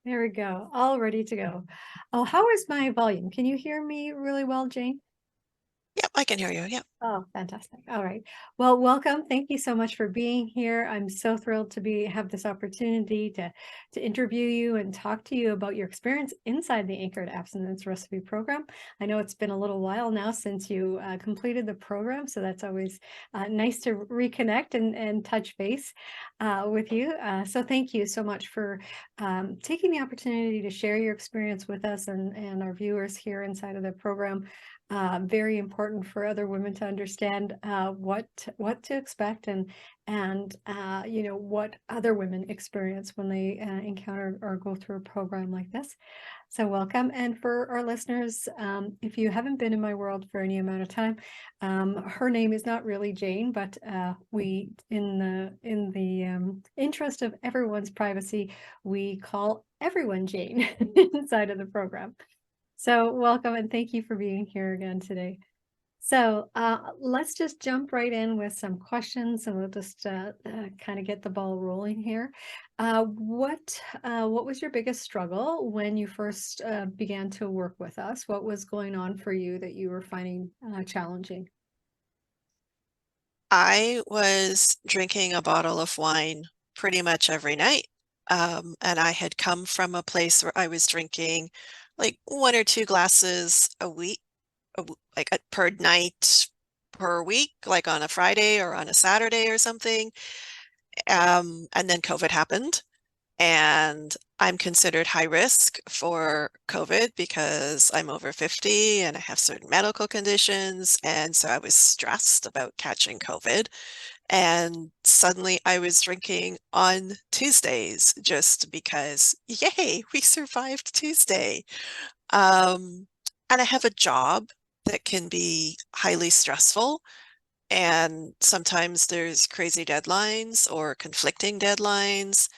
There we go. All ready to go. Oh, how is my volume? Can you hear me really well, Jane? Yep, I can hear you. Yep. Oh, fantastic. All right. Well, welcome. Thank you so much for being here. I'm so thrilled to be have this opportunity to interview you and talk to you about your experience inside the Anchored Abstinence Recipe Program. I know it's been a little while now since you completed the program, so that's always nice to reconnect and touch base with you. So thank you so much for taking the opportunity to share your experience with us and our viewers here inside of the program. Very important for other women to understand what to expect and you know what other women experience when they encounter or go through a program like this. So welcome, and for our listeners, if you haven't been in my world for any amount of time, her name is not really Jane, but we in the interest of everyone's privacy, we call everyone Jane inside of the program. So, welcome and thank you for being here again today. So, let's just jump right in with some questions and we'll just kind of get the ball rolling here. What was your biggest struggle when you first began to work with us? What was going on for you that you were finding challenging? I was drinking a bottle of wine pretty much every night. And I had come from a place where I was drinking like one or two glasses a week, per night per week, like on a Friday or on a Saturday or something. And then COVID happened. And I'm considered high risk for COVID because I'm over 50 and I have certain medical conditions. And so I was stressed about catching COVID. And suddenly I was drinking on Tuesdays just because, yay, we survived Tuesday. Um, and I have a job that can be highly stressful. And sometimes there's crazy deadlines or conflicting deadlines.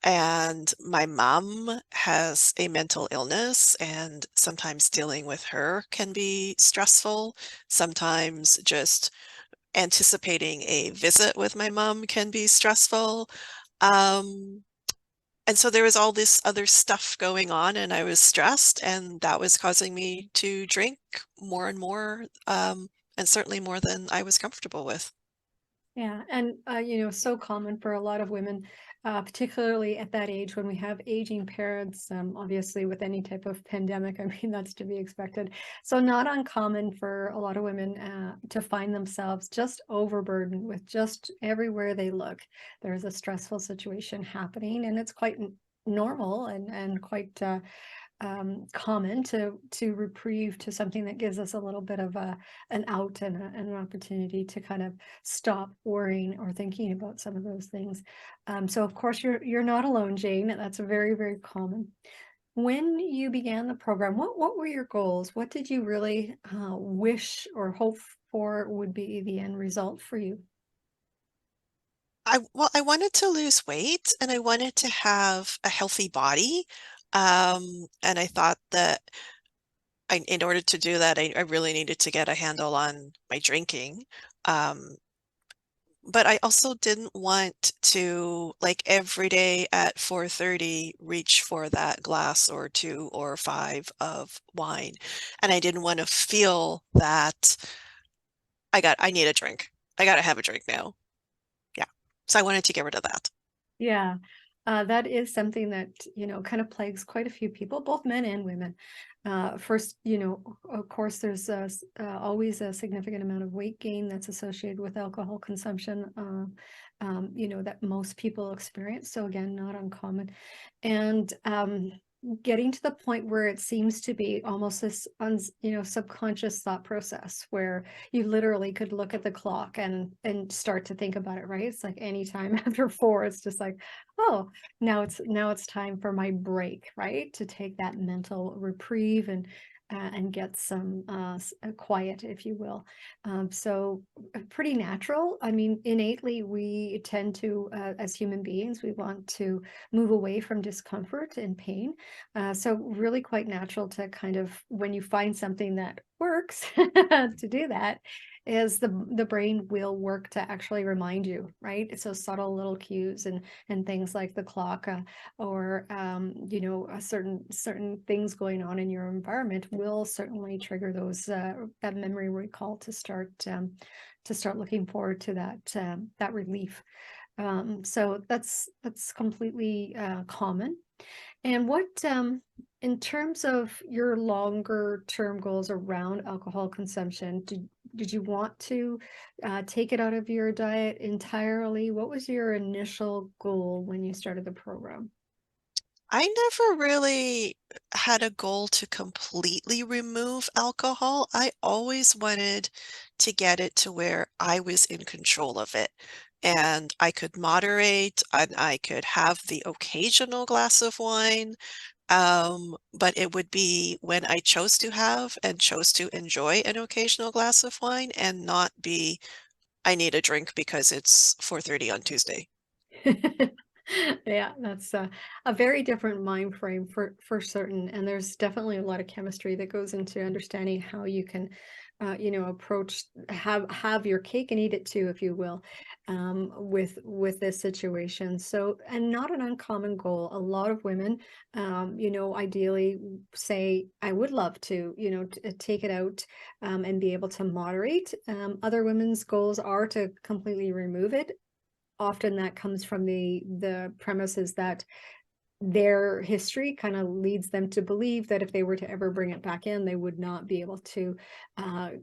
And my mom has a mental illness, and sometimes dealing with her can be stressful. Sometimes just anticipating a visit with my mom can be stressful. Um, and so there was all this other stuff going on, and I was stressed, and that was causing me to drink more and more, and certainly more than I was comfortable with. Yeah, and you know, so common for a lot of women, particularly at that age when we have aging parents. Obviously, with any type of pandemic, I mean that's to be expected. So not uncommon for a lot of women to find themselves just overburdened with just everywhere they look. There's a stressful situation happening, and it's quite normal and quite common to reprieve to something that gives us a little bit of an out and an opportunity to kind of stop worrying or thinking about some of those things. So of course you're not alone, Jane. That's very common. When you began the program, what were your goals? What did you really wish or hope for would be the end result for you? I wanted to lose weight and I wanted to have a healthy body. And I thought that in order to do that, I really needed to get a handle on my drinking. Um, but I also didn't want to, like every day at 4:30, reach for that glass or two or five of wine. And I didn't want to feel that I need a drink. I gotta have a drink now. Yeah. So I wanted to get rid of that. Yeah, that is something that, you know, kind of plagues quite a few people, both men and women. First, you know, of course, there's always a significant amount of weight gain that's associated with alcohol consumption, you know, that most people experience. So again, not uncommon. And getting to the point where it seems to be almost this, you know, subconscious thought process where you literally could look at the clock and start to think about it, right? It's like anytime after 4, it's just like, oh, now it's time for my break, right? To take that mental reprieve and get some quiet, if you will. So pretty natural. I mean, innately, we tend to, as human beings, we want to move away from discomfort and pain. So really quite natural to kind of when you find something that works to do that, is the brain will work to actually remind you, right? So subtle little cues and things like the clock, or you know, a certain things going on in your environment will certainly trigger those that memory recall to start looking forward to that relief. So that's completely common. And what, in terms of your longer term goals around alcohol consumption, did you want to take it out of your diet entirely? What was your initial goal when you started the program? I never really had a goal to completely remove alcohol. I always wanted to get it to where I was in control of it and I could moderate and I could have the occasional glass of wine. But it would be when I chose to have and chose to enjoy an occasional glass of wine and not be, I need a drink because it's 4:30 on Tuesday. Yeah, that's a very different mind frame for certain, and there's definitely a lot of chemistry that goes into understanding how you can, you know, approach have your cake and eat it too, if you will, with this situation. So, and not an uncommon goal. A lot of women, you know, ideally say, "I would love to, you know, take it out and be able to moderate." Other women's goals are to completely remove it. Often that comes from the premises that their history kind of leads them to believe that if they were to ever bring it back in, they would not be able to,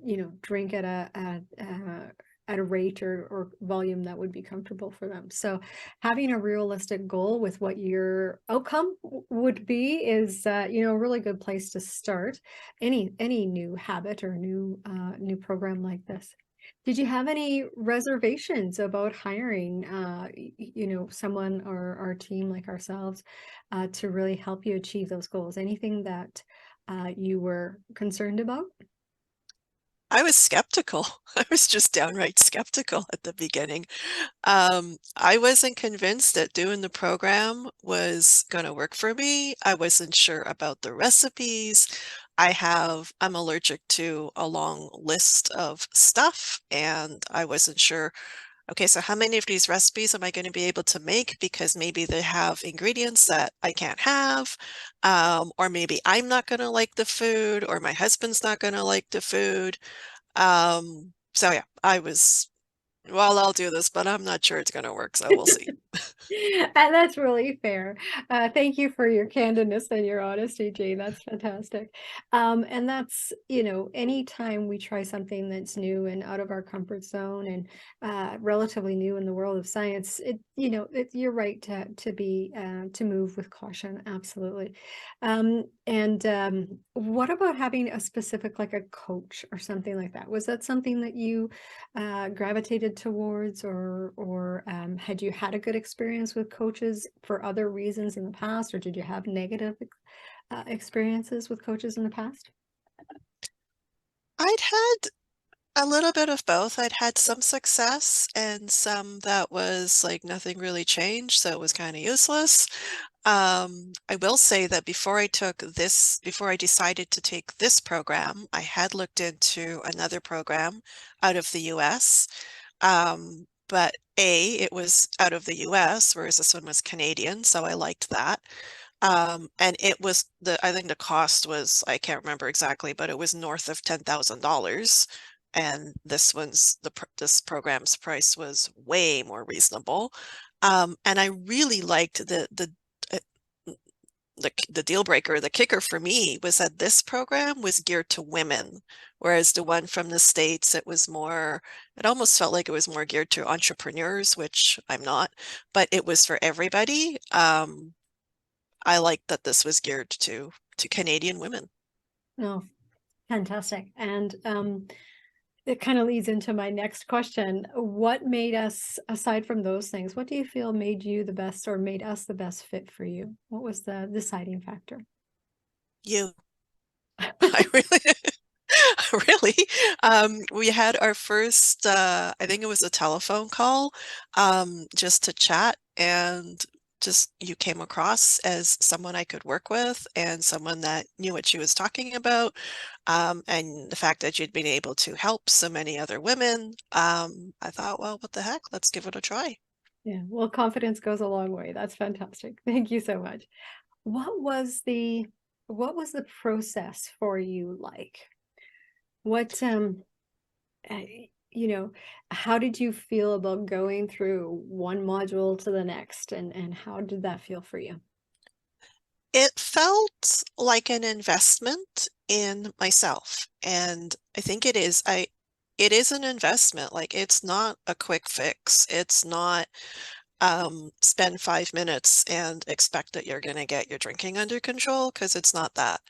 you know, drink at a rate or volume that would be comfortable for them. So having a realistic goal with what your outcome would be is, you know, a really good place to start any new habit or new program like this. Did you have any reservations about hiring, you know, someone or our team like ourselves, to really help you achieve those goals? Anything that you were concerned about? I was skeptical. I was just downright skeptical at the beginning. I wasn't convinced that doing the program was gonna work for me. I wasn't sure about the recipes. I'm allergic to a long list of stuff, and I wasn't sure, okay, so how many of these recipes am I gonna be able to make? Because maybe they have ingredients that I can't have, or maybe I'm not gonna like the food, or my husband's not gonna like the food. So yeah, I was, well, I'll do this, but I'm not sure it's gonna work, so we'll see. And that's really fair. Thank you for your candidness and your honesty, Jane. That's fantastic. And that's, you know, anytime we try something that's new and out of our comfort zone and relatively new in the world of science, you know, you're right to be to move with caution. Absolutely. And what about having a specific, like a coach or something like that? Was that something that you gravitated towards, or had you had a good experience with coaches for other reasons in the past, or did you have negative experiences with coaches in the past? I'd had a little bit of both. I'd had some success and some that was like nothing really changed, so it was kind of useless. I will say that before I decided to take this program, I had looked into another program out of the US. But it was out of the US, whereas this one was Canadian, so I liked that. And it was I think the cost was, I can't remember exactly, but it was north of $10,000. And this program's price was way more reasonable. And I really liked uh, the deal breaker, the kicker for me was that this program was geared to women, whereas the one from the States, it almost felt like it was more geared to entrepreneurs, which I'm not, but it was for everybody. I like that this was geared to Canadian women. No, fantastic. And it kind of leads into my next question. What made us, aside from those things, what do you feel made you the best or made us the best fit for you? What was the deciding factor? You, I really, really, we had our first, I think it was a telephone call, just to chat, and just you came across as someone I could work with and someone that knew what she was talking about. And the fact that you'd been able to help so many other women, I thought, well, what the heck? Let's give it a try. Yeah, well, confidence goes a long way. That's fantastic. Thank you so much. What was the what was the process for you like? What uh, you know, how did you feel about going through one module to the next and how did that feel for you? It felt like an investment in myself, and I think it is an investment, like, it's not a quick fix. It's not, spend 5 minutes and expect that you're gonna get your drinking under control, because it's not that.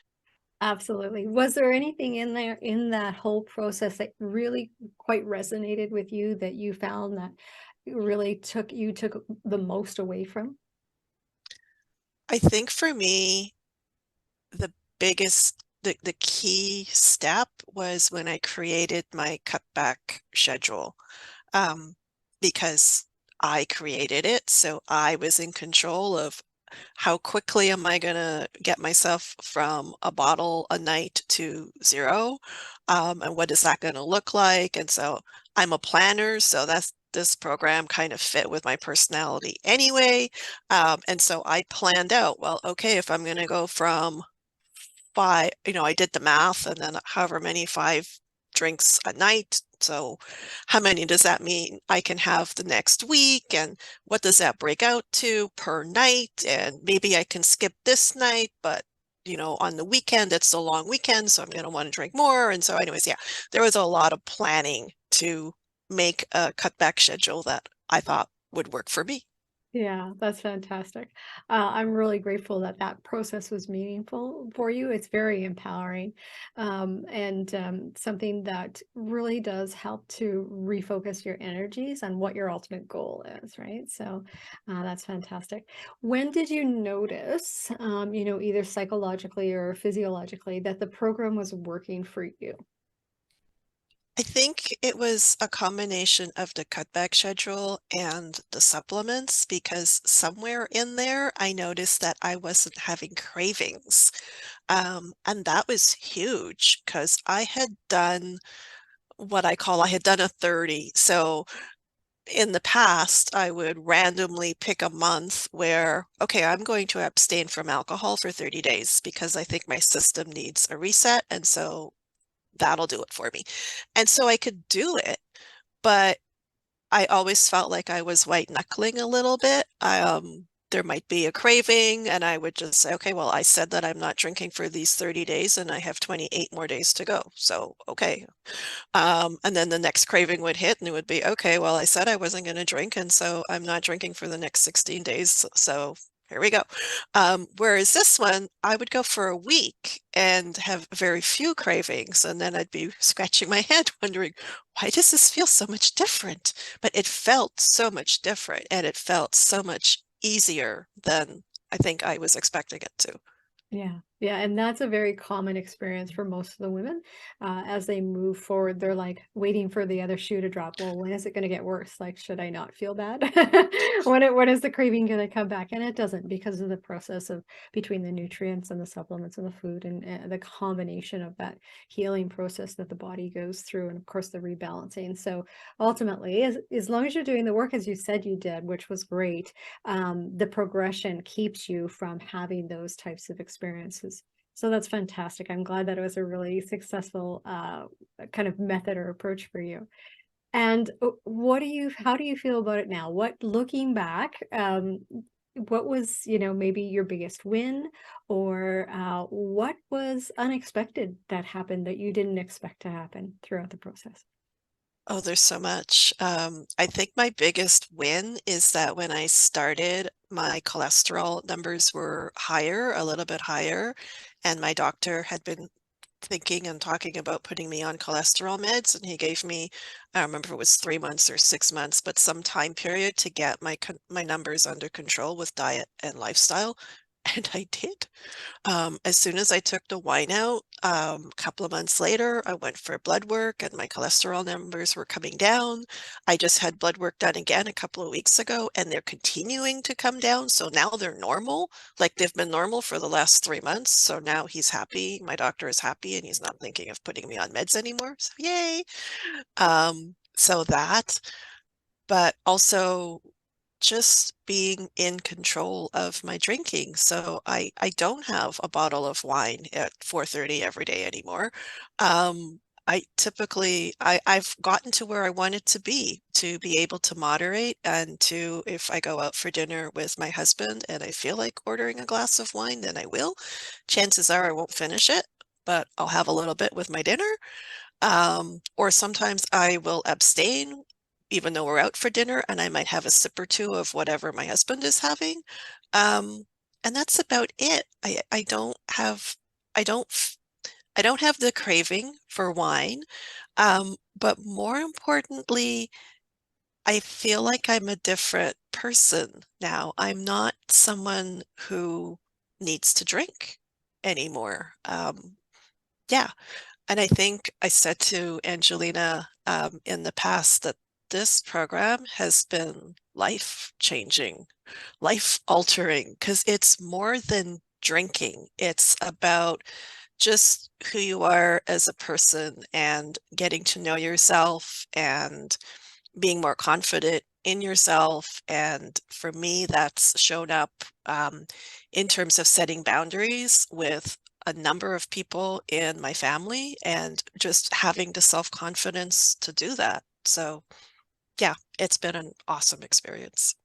Absolutely. Was there anything in there in that whole process that really quite resonated with you that you found that really took the most away from? I think for me, the biggest the key step was when I created my cutback schedule. um, because I created it. So I was in control of how quickly am I gonna get myself from a bottle a night to 0, and what is that gonna look like? And so I'm a planner, so this program kind of fit with my personality anyway. And so I planned out, well, okay, if I'm gonna go from 5, I did the math and then however many 5 drinks a night. So how many does that mean I can have the next week? And what does that break out to per night? And maybe I can skip this night, but on the weekend, it's a long weekend, so I'm going to want to drink more. And so, anyways, yeah, there was a lot of planning to make a cutback schedule that I thought would work for me. Yeah, that's fantastic. I'm really grateful that that process was meaningful for you. It's very empowering, and something that really does help to refocus your energies on what your ultimate goal is, right? So that's fantastic. When did you notice, either psychologically or physiologically, that the program was working for you? I think it was a combination of the cutback schedule and the supplements because somewhere in there I noticed that I wasn't having cravings. And that was huge because I had done I had done a 30. So in the past, I would randomly pick a month where, okay, I'm going to abstain from alcohol for 30 days because I think my system needs a reset. And so that'll do it for me. And so I could do it, but I always felt like I was white knuckling a little bit. There might be a craving, and I would just say, okay, well, I said that I'm not drinking for these 30 days, and I have 28 more days to go. So, okay. And then the next craving would hit, and it would be, okay, well, I said I wasn't going to drink, and so I'm not drinking for the next 16 days. So here we go. Whereas this one, I would go for a week and have very few cravings, and then I'd be scratching my head wondering, why does this feel so much different? But it felt so much different, and it felt so much easier than I think I was expecting it to. Yeah, yeah, and that's a very common experience for most of the women. As they move forward, they're like waiting for the other shoe to drop. Well, when is it going to get worse? Like, should I not feel bad? When is the craving going to come back? And it doesn't because of the process of between the nutrients and the supplements and the food and the combination of that healing process that the body goes through, and of course the rebalancing. So ultimately, as long as you're doing the work as you said you did, which was great, the progression keeps you from having those types of experiences. So that's fantastic. I'm glad that it was a really successful kind of method or approach for you. And how do you feel about it now? Looking back, what was, maybe your biggest win, or what was unexpected that happened that you didn't expect to happen throughout the process? Oh, there's so much. I think my biggest win is that when I started, my cholesterol numbers were higher, a little bit higher, and my doctor had been thinking and talking about putting me on cholesterol meds, and he gave me, I don't remember if it was 3 months or 6 months, but some time period to get my numbers under control with diet and lifestyle. And I did. As soon as I took the wine out, a couple of months later, I went for blood work and my cholesterol numbers were coming down. I just had blood work done again a couple of weeks ago and they're continuing to come down. So now they're normal. Like they've been normal for the last 3 months. So now he's happy. My doctor is happy and he's not thinking of putting me on meds anymore. So yay. So that, but also just being in control of my drinking. So I don't have a bottle of wine at 4:30 every day anymore. I typically I've gotten to where I wanted to be able to moderate and to if I go out for dinner with my husband and I feel like ordering a glass of wine, then I will. Chances are I won't finish it, but I'll have a little bit with my dinner. Or sometimes I will abstain, even though we're out for dinner, and I might have a sip or two of whatever my husband is having. Um, and that's about it. I don't have I don't f- I don't have the craving for wine. But more importantly, I feel like I'm a different person now. I'm not someone who needs to drink anymore. Yeah. And I think I said to Angelina in the past that this program has been life changing, life altering, because it's more than drinking. It's about just who you are as a person and getting to know yourself and being more confident in yourself. And for me, that's shown up in terms of setting boundaries with a number of people in my family and just having the self-confidence to do that. So, yeah, it's been an awesome experience.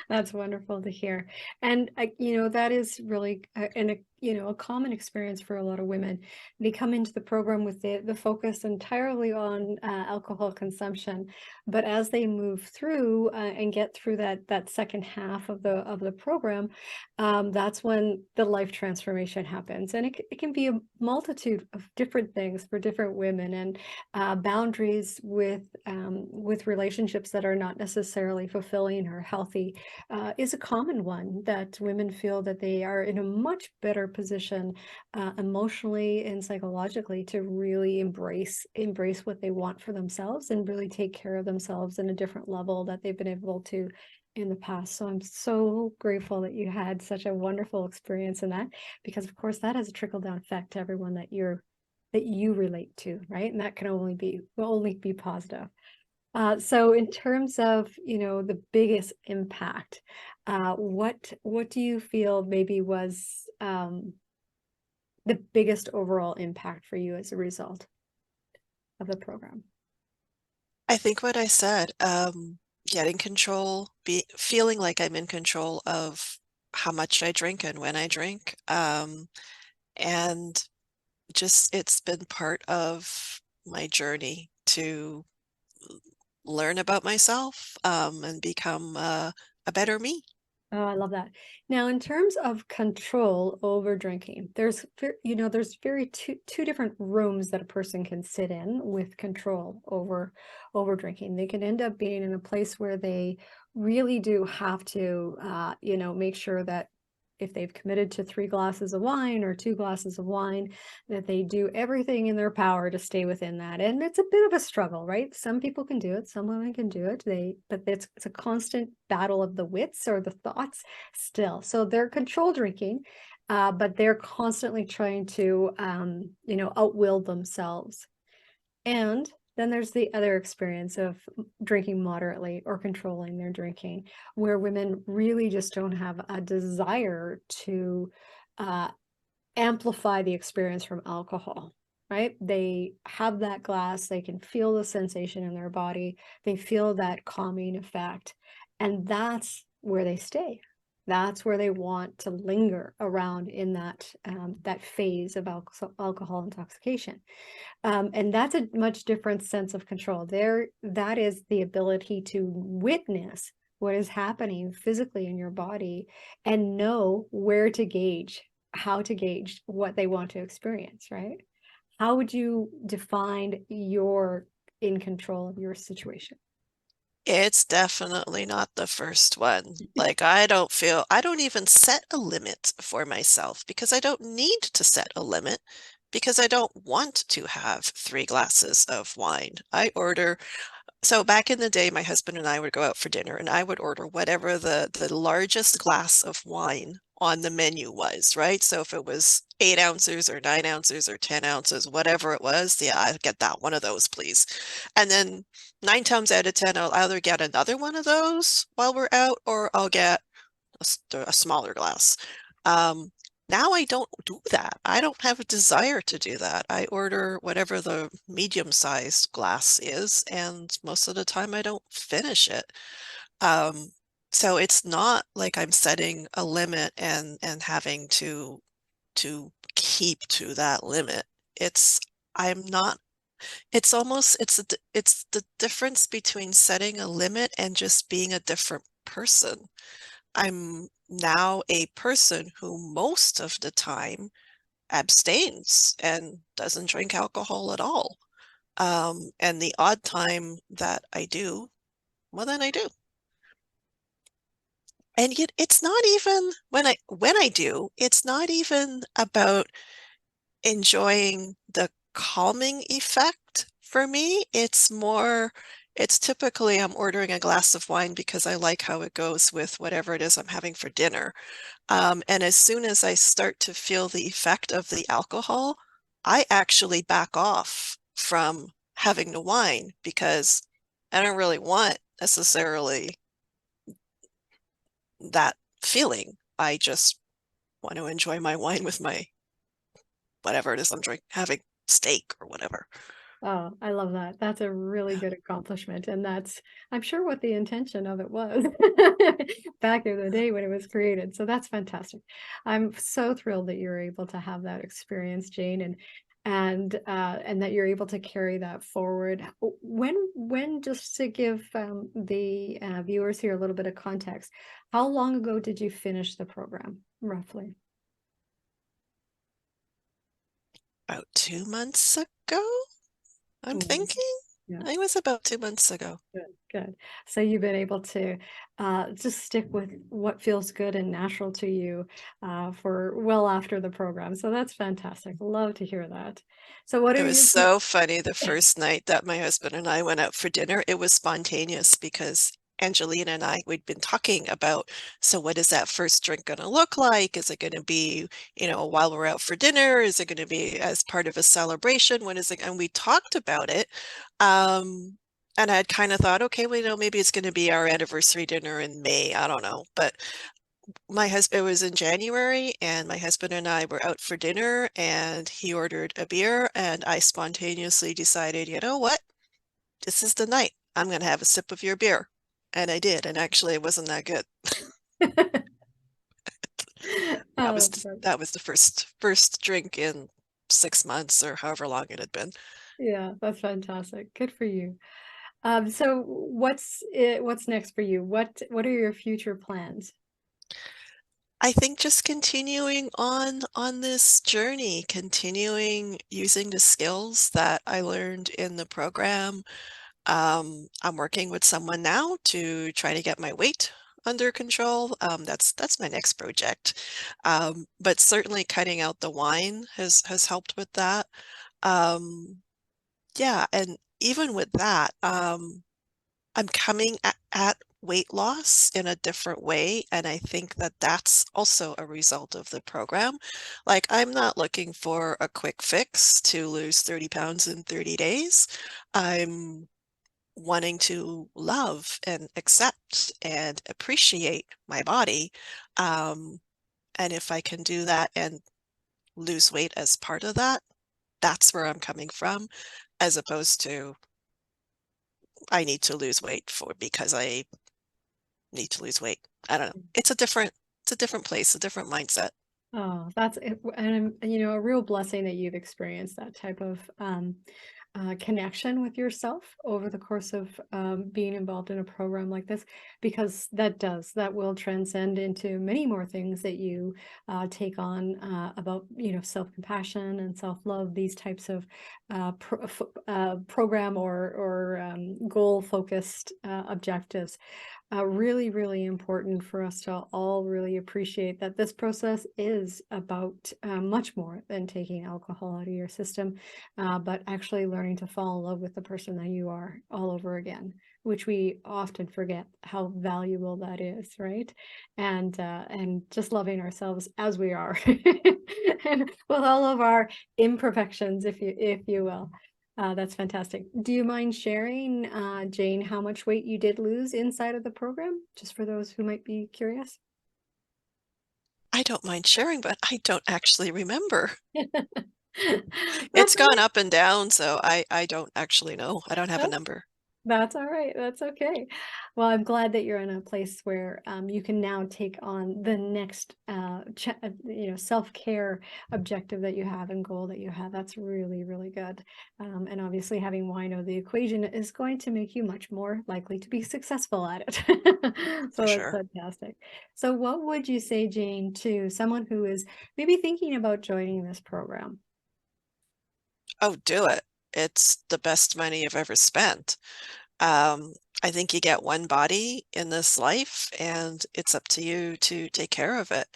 That's wonderful to hear. And that is really a common experience for a lot of women. They come into the program with the focus entirely on alcohol consumption, but as they move through and get through that second half of the program, that's when the life transformation happens. And it can be a multitude of different things for different women, and boundaries with relationships that are not necessarily fulfilling or healthy is a common one, that women feel that they are in a much better position emotionally and psychologically to really embrace what they want for themselves and really take care of themselves in a different level that they've been able to in the past. So I'm so grateful that you had such a wonderful experience in that, because of course that has a trickle down effect to everyone that you relate to, right? And that can will only be positive. So in terms of, the biggest impact, what do you feel maybe was the biggest overall impact for you as a result of the program? I think what I said, getting control, feeling like I'm in control of how much I drink and when I drink. And just it's been part of my journey to learn about myself, and become a better me. Oh, I love that. Now, in terms of control over drinking, there's very two different rooms that a person can sit in with control over drinking. They can end up being in a place where they really do have to, make sure that if they've committed to 3 glasses of wine or 2 glasses of wine, that they do everything in their power to stay within that. And it's a bit of a struggle, right? Some people can do it, some women can do it. But it's a constant battle of the wits or the thoughts still. So they're control drinking, but they're constantly trying to, outwill themselves. And then there's the other experience of drinking moderately or controlling their drinking, where women really just don't have a desire to uh, amplify the experience from alcohol, right? They have that glass, they can feel the sensation in their body, they feel that calming effect, and that's where they stay. That's where they want to linger around in that phase of alcohol intoxication. And that's a much different sense of control. That is the ability to witness what is happening physically in your body and know where to gauge, how to gauge what they want to experience, right? How would you define your in control of your situation? It's definitely not the first one. Like, I don't even set a limit for myself because I don't need to set a limit because I don't want to have 3 glasses of wine. So back in the day, my husband and I would go out for dinner and I would order whatever the largest glass of wine on the menu was, right? So if it was 8 ounces or 9 ounces or 10 ounces, whatever it was, yeah, I'd get that one of those, please. And then 9 times out of 10, I'll either get another one of those while we're out, or I'll get a smaller glass. Um, now I don't do that. I don't have a desire to do that. I order whatever the medium-sized glass is, and most of the time I don't finish it. Um, so it's not like I'm setting a limit and having to keep to that limit. It's I'm not it's almost it's the difference between setting a limit and just being a different person. I'm now a person who most of the time abstains and doesn't drink alcohol at all. And the odd time that I do, well, then I do. And yet it's not even when I do, it's not even about enjoying the calming effect for me. It's typically I'm ordering a glass of wine because I like how it goes with whatever it is I'm having for dinner. And as soon as I start to feel the effect of the alcohol, I actually back off from having the wine because I don't really want necessarily that feeling. I just want to enjoy my wine with my whatever it is I'm having steak or whatever. Oh, I love that. That's a really good accomplishment, and that's, I'm sure, what the intention of it was back in the day when it was created. So that's fantastic. I'm so thrilled that you're able to have that experience, Jane, and that you're able to carry that forward. When just to give the viewers here a little bit of context, how long ago did you finish the program, roughly? About 2 months ago, I'm Mm, thinking. yeah. I think it was about 2 months ago. Good, good. So you've been able to just stick with what feels good and natural to you for well after the program. So that's fantastic. Love to hear that. So what It are was you? so funny the first night that my husband and I went out for dinner. It was spontaneous because Angelina and we'd been talking about, so what is that first drink going to look like? Is it going to be, while we're out for dinner? Is it going to be as part of a celebration? When is it? And we talked about it. Um, and I'd kind of thought, okay, well, maybe it's going to be our anniversary dinner in May. I don't know. But my husband, it was in January, and my husband and I were out for dinner, and he ordered a beer, and I spontaneously decided, you know what? This is the night. I'm going to have a sip of your beer. And I did, and actually it wasn't that good. That Oh, was that's fun. that was the first drink in 6 months or however long it had been. Yeah, that's fantastic. Good for you. So what's next for you? What are your future plans? I think just continuing on this journey, continuing using the skills that I learned in the program. I'm working with someone now to try to get my weight under control. That's my next project. But certainly cutting out the wine has helped with that. Um, yeah, and even with that, I'm coming at weight loss in a different way, and I think that that's also a result of the program. Like, I'm not looking for a quick fix to lose 30 pounds in 30 days. I'm wanting to love and accept and appreciate my body. Um, and if I can do that and lose weight as part of that, that's where I'm coming from, as opposed to I need to lose weight because I need to lose weight. I don't know. It's a different place, a different mindset. Oh, that's it, and a real blessing that you've experienced that type of connection with yourself over the course of being involved in a program like this, because that will transcend into many more things that you take on about, self-compassion and self-love, these types of program or goal focused objectives. Really, really important for us to all really appreciate that this process is about much more than taking alcohol out of your system, but actually learning to fall in love with the person that you are all over again, which we often forget how valuable that is, right? And just loving ourselves as we are, and with all of our imperfections, if you will. That's fantastic. Do you mind sharing, Jane, how much weight you did lose inside of the program, just for those who might be curious? I don't mind sharing, but I don't actually remember. That's It's all gone up and down, so I don't actually know. I don't have a right. number. That's all right. That's okay. Well, I'm glad that you're in a place where you can now take on the next, self-care objective that you have and goal that you have. That's really, really good. And obviously, having wine out of the equation is going to make you much more likely to be successful at it. For So that's sure. fantastic. So, what would you say, Jane, to someone who is maybe thinking about joining this program? Oh, do it. It's the best money I've ever spent. Um, I think you get one body in this life, and it's up to you to take care of it.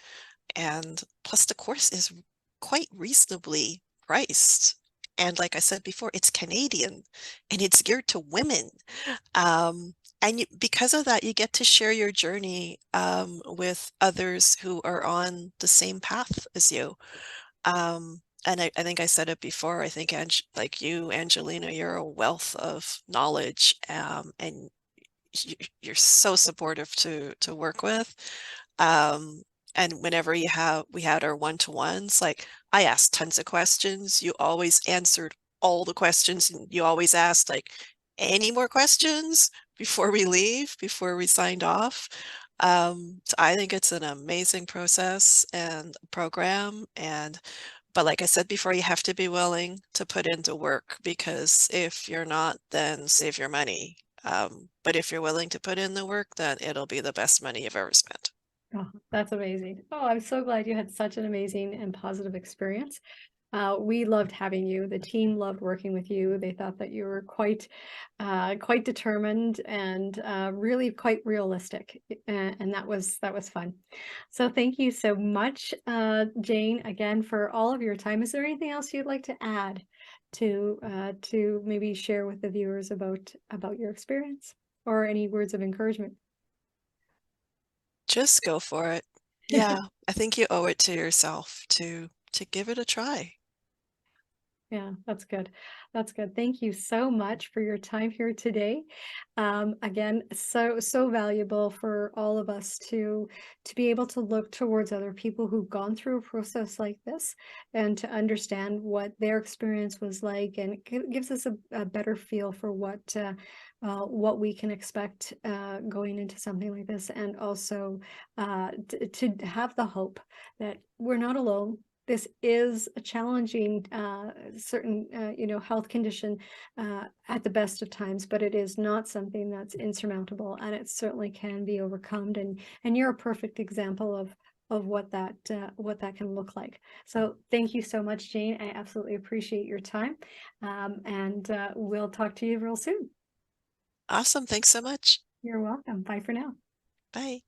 And plus, the course is quite reasonably priced. And like I said before, it's Canadian and it's geared to women. And because of that, you get to share your journey with others who are on the same path as you. And I think I said it before. I think like you, Angelina, you're a wealth of knowledge, and you're so supportive to work with. Um, and whenever we had our one-to-ones, like I asked tons of questions. You always answered all the questions, and you always asked like, any more questions before we leave, before we signed off. So I think it's an amazing process and program. But like I said before, you have to be willing to put into work, because if you're not, then save your money. But if you're willing to put in the work, then it'll be the best money you've ever spent. Oh, that's amazing. Oh, I'm so glad you had such an amazing and positive experience. We loved having you. The team loved working with you. They thought that you were quite determined and really quite realistic, and that was fun. So thank you so much, Jane, again for all of your time. Is there anything else you'd like to add to maybe share with the viewers about your experience, or any words of encouragement? Just go for it. Yeah, I think you owe it to yourself to give it a try. Yeah, that's good. That's good. Thank you so much for your time here today. Again, so valuable for all of us to be able to look towards other people who've gone through a process like this, and to understand what their experience was like, and it gives us a better feel for what we can expect going into something like this, and also to have the hope that we're not alone. This is a challenging, certain, health condition at the best of times, but it is not something that's insurmountable, and it certainly can be overcome. And you're a perfect example of what that can look like. So thank you so much, Jane. I absolutely appreciate your time, and we'll talk to you real soon. Awesome. Thanks so much. You're welcome. Bye for now. Bye.